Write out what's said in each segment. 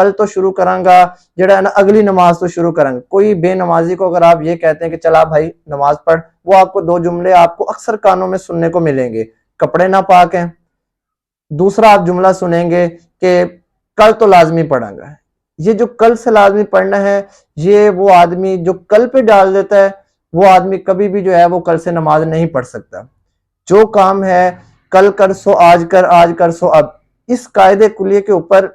کل تو شروع کروں گا جڑا ہے نا اگلی نماز تو شروع کروں گا. کوئی بے نمازی کو اگر آپ یہ کہتے ہیں کہ چلا بھائی نماز پڑھ, وہ آپ کو 2 جملے آپ کو اکثر کانوں میں سننے کو ملیں گے, کپڑے نہ پاک ہیں. دوسرا آپ جملہ سنیں گے کہ کل تو لازمی پڑھیں گا. یہ جو کل سے لازمی پڑھنا ہے, یہ وہ آدمی جو کل پہ ڈال دیتا ہے, وہ آدمی کبھی بھی جو ہے وہ کل سے نماز نہیں پڑھ سکتا. جو کام ہے کل کر سو آج کر, آج کر سو اب, اس قاعدے کلیے کے اوپر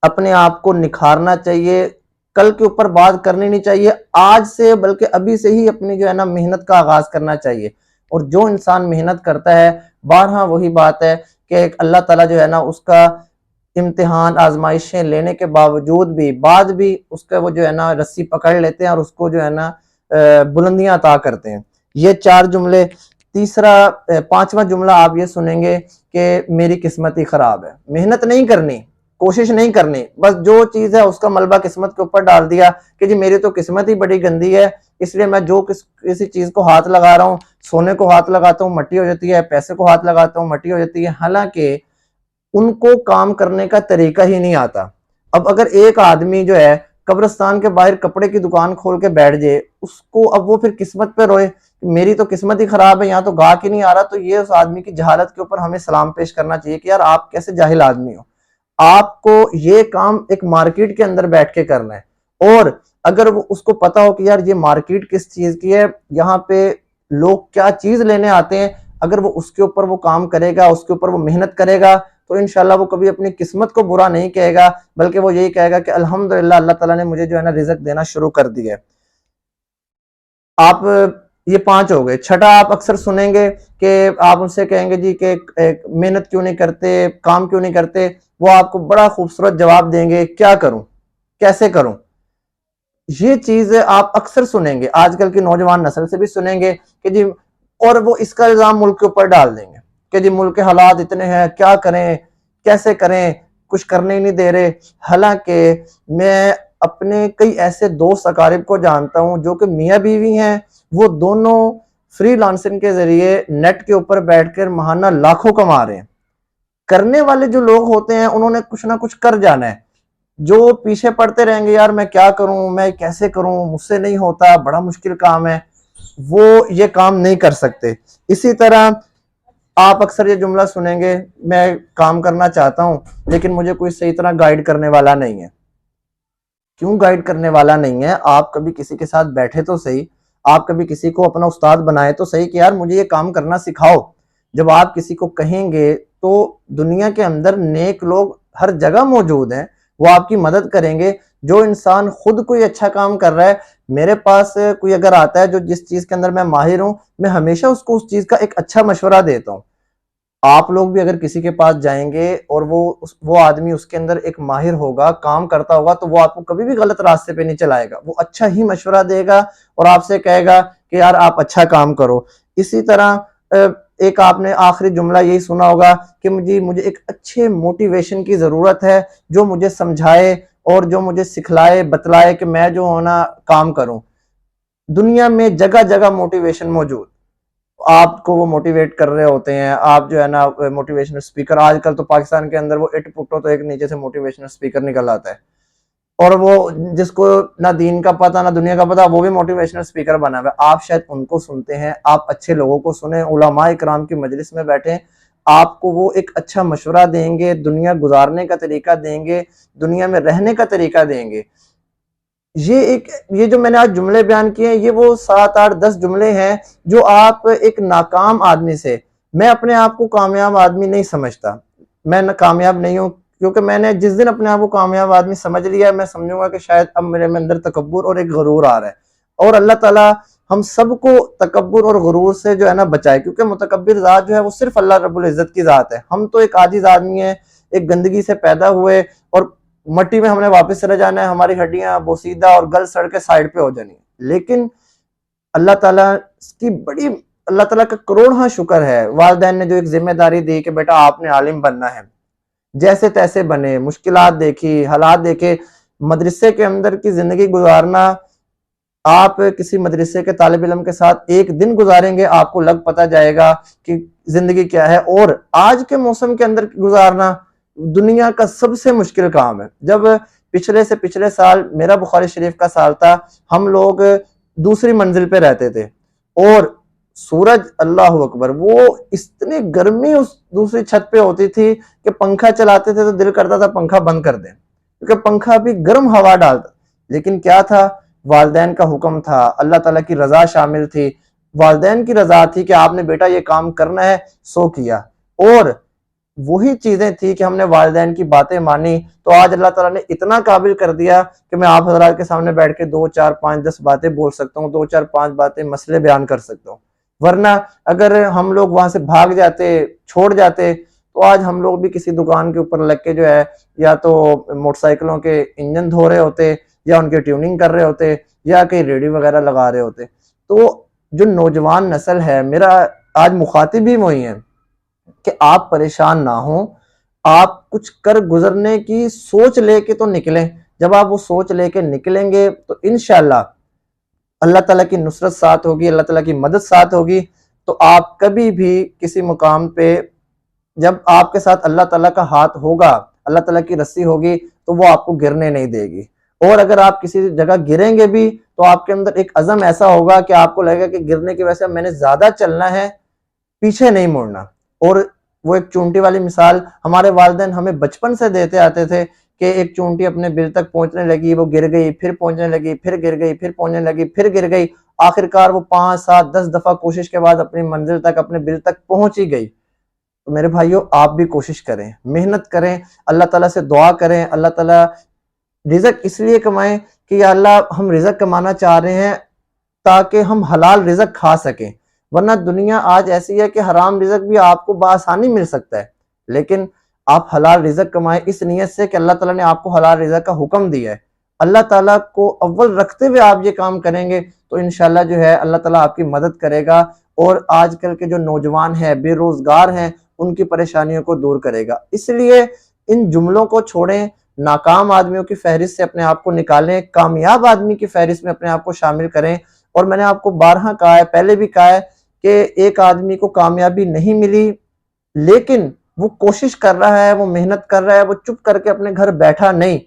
اپنے آپ کو نکھارنا چاہیے. کل کے اوپر بات کرنی نہیں چاہیے, آج سے بلکہ ابھی سے ہی اپنی جو ہے نا محنت کا آغاز کرنا چاہیے. اور جو انسان محنت کرتا ہے, بارہا وہی بات ہے کہ اللہ تعالیٰ جو ہے نا اس کا امتحان آزمائشیں لینے کے باوجود بھی بعد بھی اس کا وہ جو ہے نا رسی پکڑ لیتے ہیں اور اس کو جو ہے نا بلندیاں عطا کرتے ہیں. یہ 4 جملے. تیسرا 5واں جملہ آپ یہ سنیں گے کہ میری قسمت ہی خراب ہے. محنت نہیں کرنی, کوشش نہیں کرنی, بس جو چیز ہے اس کا ملبہ قسمت کے اوپر ڈال دیا کہ جی میری تو قسمت ہی بڑی گندی ہے, اس لیے میں جو کسی چیز کو ہاتھ لگا رہا ہوں, سونے کو ہاتھ لگاتا ہوں مٹی ہو جاتی ہے, پیسے کو ہاتھ لگاتا ہوں مٹی ہو جاتی ہے. حالانکہ ان کو کام کرنے کا طریقہ ہی نہیں آتا. اب اگر ایک آدمی جو ہے قبرستان کے باہر کپڑے کی دکان کھول کے بیٹھ جائے, اس کو اب وہ پھر قسمت پہ روئے میری تو قسمت ہی خراب ہے, یہاں تو گاہک ہی نہیں آ رہا, تو یہ اس آدمی کی جہالت کے اوپر ہمیں سلام پیش کرنا چاہیے کہ یار آپ کیسے جاہل آدمی ہو. آپ کو یہ کام ایک مارکیٹ کے اندر بیٹھ کے کرنا ہے, اور اگر وہ اس کو پتا ہو کہ یار یہ مارکیٹ کس چیز کی ہے, یہاں پہ لوگ کیا چیز لینے آتے ہیں, اگر وہ اس کے اوپر وہ کام کرے گا, اس کے اوپر وہ محنت کرے گا, تو انشاءاللہ وہ کبھی اپنی قسمت کو برا نہیں کہے گا, بلکہ وہ یہی کہے گا کہ الحمدللہ اللہ تعالیٰ نے مجھے جو ہے نا رزق دینا شروع کر دیا ہے. آپ یہ 5 ہو گئے. چھٹا آپ اکثر سنیں گے کہ آپ ان سے کہیں گے جی کہ محنت کیوں نہیں کرتے, کام کیوں نہیں کرتے, وہ آپ کو بڑا خوبصورت جواب دیں گے کیا کروں, کیسے کروں. یہ چیز آپ اکثر سنیں گے, آج کل کی نوجوان نسل سے بھی سنیں گے کہ جی, اور وہ اس کا الزام ملک کے اوپر ڈال دیں گے کہ جی ملک کے حالات اتنے ہیں, کیا کریں, کیسے کریں, کچھ کرنے ہی نہیں دے رہے. حالانکہ میں اپنے کئی ایسے دوست اقارب کو جانتا ہوں جو کہ میاں بیوی ہیں, وہ دونوں فری لانسنگ کے ذریعے نیٹ کے اوپر بیٹھ کر ماہانہ لاکھوں کما رہے ہیں. کرنے والے جو لوگ ہوتے ہیں انہوں نے کچھ نہ کچھ کر جانا ہے. جو پیچھے پڑتے رہیں گے یار میں کیا کروں, میں کیسے کروں, مجھ سے نہیں ہوتا, بڑا مشکل کام ہے, وہ یہ کام نہیں کر سکتے. اسی طرح آپ اکثر یہ جملہ سنیں گے, میں کام کرنا چاہتا ہوں لیکن مجھے کوئی صحیح طرح گائیڈ کرنے والا نہیں ہے. کیوں گائیڈ کرنے والا نہیں ہے؟ آپ کبھی کسی کے ساتھ بیٹھے تو صحیح, آپ کبھی کسی کو اپنا استاد بنائے تو صحیح کہ یار مجھے یہ کام کرنا سکھاؤ. جب آپ کسی کو کہیں گے تو دنیا کے اندر نیک لوگ ہر جگہ موجود ہیں, وہ آپ کی مدد کریں گے. جو انسان خود کوئی اچھا کام کر رہا ہے, میرے پاس کوئی اگر آتا ہے جو جس چیز کے اندر میں ماہر ہوں, میں ہمیشہ اس کو اس چیز کا ایک اچھا مشورہ دیتا ہوں. آپ لوگ بھی اگر کسی کے پاس جائیں گے اور وہ آدمی اس کے اندر ایک ماہر ہوگا, کام کرتا ہوگا, تو وہ آپ کو کبھی بھی غلط راستے پہ نہیں چلائے گا, وہ اچھا ہی مشورہ دے گا اور آپ سے کہے گا کہ یار آپ اچھا کام کرو. اسی طرح ایک آپ نے آخری جملہ یہی سنا ہوگا کہ مجھے ایک اچھے موٹیویشن کی ضرورت ہے, جو مجھے سمجھائے اور جو مجھے سکھلائے بتلائے کہ میں جو ہونا کام کروں. دنیا میں جگہ جگہ موٹیویشن موجود, آپ کو وہ موٹیویٹ کر رہے ہوتے ہیں. آپ جو ہے نا موٹیویشنل اسپیکر, آج کل تو پاکستان کے اندر وہ اٹ پٹو تو ایک نیچے سے موٹیویشنل اسپیکر نکل آتا ہے, اور وہ جس کو نہ دین کا پتہ نہ دنیا کا پتہ, وہ بھی موٹیویشنل اسپیکر بنا ہوا ہے. آپ شاید ان کو سنتے ہیں, آپ اچھے لوگوں کو سنیں, علماء کرام کی مجلس میں بیٹھیں, آپ کو وہ ایک اچھا مشورہ دیں گے, دنیا گزارنے کا طریقہ دیں گے, دنیا میں رہنے کا طریقہ دیں گے. یہ جو میں نے آج جملے بیان کیے ہیں, یہ وہ 7 8 10 جملے ہیں جو آپ ایک ناکام آدمی سے, میں اپنے آپ کو کامیاب آدمی نہیں سمجھتا, میں کامیاب نہیں ہوں, کیونکہ میں نے جس دن اپنے آپ کو کامیاب آدمی سمجھ لیا, میں سمجھوں گا کہ شاید اب میرے اندر تکبر اور ایک غرور آ رہا ہے. اور اللہ تعالیٰ ہم سب کو تکبر اور غرور سے جو ہے نا بچائے, کیونکہ متکبر ذات جو ہے وہ صرف اللہ رب العزت کی ذات ہے. ہم تو ایک عاجز آدمی ہیں, ایک گندگی سے پیدا ہوئے اور مٹی میں ہم نے واپس چلے جانا ہے, ہماری ہڈیاں بوسیدہ اور گل سڑ کے سائڈ پہ ہو جانی. لیکن اللہ تعالیٰ کی بڑی, اللہ تعالیٰ کا کروڑہاں شکر ہے, والدین نے جو ایک ذمہ داری دی کہ بیٹا آپ نے عالم بننا ہے, جیسے تیسے بنے, مشکلات دیکھی, حالات دیکھے, مدرسے کے اندر کی زندگی گزارنا. آپ کسی مدرسے کے طالب علم کے ساتھ ایک دن گزاریں گے, آپ کو لگ پتا جائے گا کہ زندگی کیا ہے. اور آج کے موسم کے اندر گزارنا دنیا کا سب سے مشکل کام ہے. جب پچھلے سے پچھلے سال میرا بخاری شریف کا سال تھا، ہم لوگ دوسری منزل پہ رہتے تھے اور سورج، اللہ اکبر، وہ اتنی گرمی اس دوسری چھت پہ ہوتی تھی کہ پنکھا چلاتے تھے تو دل کرتا تھا پنکھا بند کر دیں، کیونکہ پنکھا بھی گرم ہوا ڈالتا، لیکن کیا تھا، والدین کا حکم تھا، اللہ تعالیٰ کی رضا شامل تھی، والدین کی رضا تھی کہ آپ نے بیٹا یہ کام کرنا ہے، سو کیا، اور وہی چیزیں تھی کہ ہم نے والدین کی باتیں مانی تو آج اللہ تعالیٰ نے اتنا قابل کر دیا کہ میں آپ حضرات کے سامنے بیٹھ کے 2 4 5 10 باتیں بول سکتا ہوں، 2 4 5 باتیں مسئلے بیان کر سکتا ہوں، ورنہ اگر ہم لوگ وہاں سے بھاگ جاتے، چھوڑ جاتے، تو آج ہم لوگ بھی کسی دکان کے اوپر لگ کے جو ہے یا تو موٹر سائیکلوں کے انجن دھو رہے ہوتے، یا ان کے ٹیوننگ کر رہے ہوتے، یا کہیں ریڈیو وغیرہ لگا رہے ہوتے۔ تو جو نوجوان نسل ہے، میرا آج مخاطب بھی وہی ہے کہ آپ پریشان نہ ہوں، آپ کچھ کر گزرنے کی سوچ لے کے تو نکلیں، جب آپ وہ سوچ لے کے نکلیں گے تو انشاءاللہ اللہ تعالیٰ کی نصرت ساتھ ہوگی، اللہ تعالیٰ کی مدد ساتھ ہوگی، تو آپ کبھی بھی کسی مقام پہ، جب آپ کے ساتھ اللہ تعالیٰ کا ہاتھ ہوگا، اللہ تعالیٰ کی رسی ہوگی، تو وہ آپ کو گرنے نہیں دے گی، اور اگر آپ کسی جگہ گریں گے بھی تو آپ کے اندر ایک عزم ایسا ہوگا کہ آپ کو لگے گا کہ گرنے کی وجہ سے میں نے زیادہ چلنا ہے، پیچھے نہیں مڑنا۔ اور وہ ایک چونٹی والی مثال ہمارے والدین ہمیں بچپن سے دیتے آتے تھے کہ ایک چونٹی اپنے بل تک پہنچنے لگی، وہ گر گئی، پھر پہنچنے لگی، پھر گر گئی، پھر پہنچنے لگی، پھر گر گئی، آخرکار وہ 5 7 10 دفعہ کوشش کے بعد اپنی منزل تک، اپنے بل تک پہنچ ہی گئی۔ تو میرے بھائیوں، آپ بھی کوشش کریں، محنت کریں، اللہ تعالیٰ سے دعا کریں، اللہ تعالیٰ رزق اس لیے کمائیں کہ یا اللہ ہم رزق کمانا چاہ رہے ہیں تاکہ ہم حلال رزق کھا سکیں، ورنہ دنیا آج ایسی ہے کہ حرام رزق بھی آپ کو بآسانی مل سکتا ہے، لیکن آپ حلال رزق کمائیں اس نیت سے کہ اللہ تعالیٰ نے آپ کو حلال رزق کا حکم دیا ہے، اللہ تعالیٰ کو اول رکھتے ہوئے آپ یہ کام کریں گے تو انشاءاللہ جو ہے اللہ تعالیٰ آپ کی مدد کرے گا، اور آج کل کے جو نوجوان ہیں، بے روزگار ہیں، ان کی پریشانیوں کو دور کرے گا۔ اس لیے ان جملوں کو چھوڑیں، ناکام آدمیوں کی فہرست سے اپنے آپ کو نکالیں، کامیاب آدمی کی فہرست میں اپنے آپ کو شامل کریں۔ اور میں نے آپ کو بارہا کہا ہے، پہلے بھی کہا ہے کہ ایک آدمی کو کامیابی نہیں ملی لیکن وہ کوشش کر رہا ہے، وہ محنت کر رہا ہے، وہ چپ کر کے اپنے گھر بیٹھا نہیں،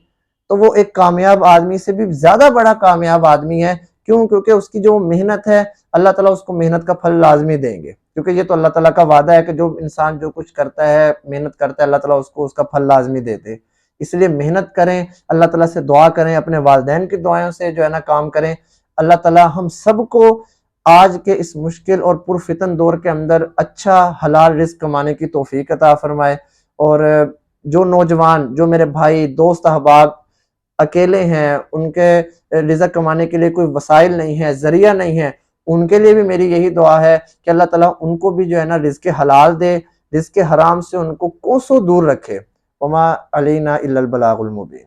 تو وہ ایک کامیاب آدمی سے بھی زیادہ بڑا کامیاب آدمی ہے۔ کیوں؟ کیونکہ اس کی جو محنت ہے، اللہ تعالیٰ اس کو محنت کا پھل لازمی دیں گے، کیونکہ یہ تو اللہ تعالیٰ کا وعدہ ہے کہ جو انسان جو کچھ کرتا ہے، محنت کرتا ہے، اللہ تعالیٰ اس کو اس کا پھل لازمی دیتے۔ اس لیے محنت کریں، اللہ تعالیٰ سے دعا کریں، اپنے والدین کی دعائوں سے جو ہے نا کام کریں۔ اللہ تعالیٰ ہم سب کو آج کے اس مشکل اور پرفتن دور کے اندر اچھا حلال رزق کمانے کی توفیق عطا فرمائے، اور جو نوجوان، جو میرے بھائی دوست احباب اکیلے ہیں، ان کے رزق کمانے کے لیے کوئی وسائل نہیں ہے، ذریعہ نہیں ہے، ان کے لیے بھی میری یہی دعا ہے کہ اللہ تعالیٰ ان کو بھی جو ہے نا رزق حلال دے، رزق حرام سے ان کو کوسوں دور رکھے۔ وما علینا الا البلاغ المبین۔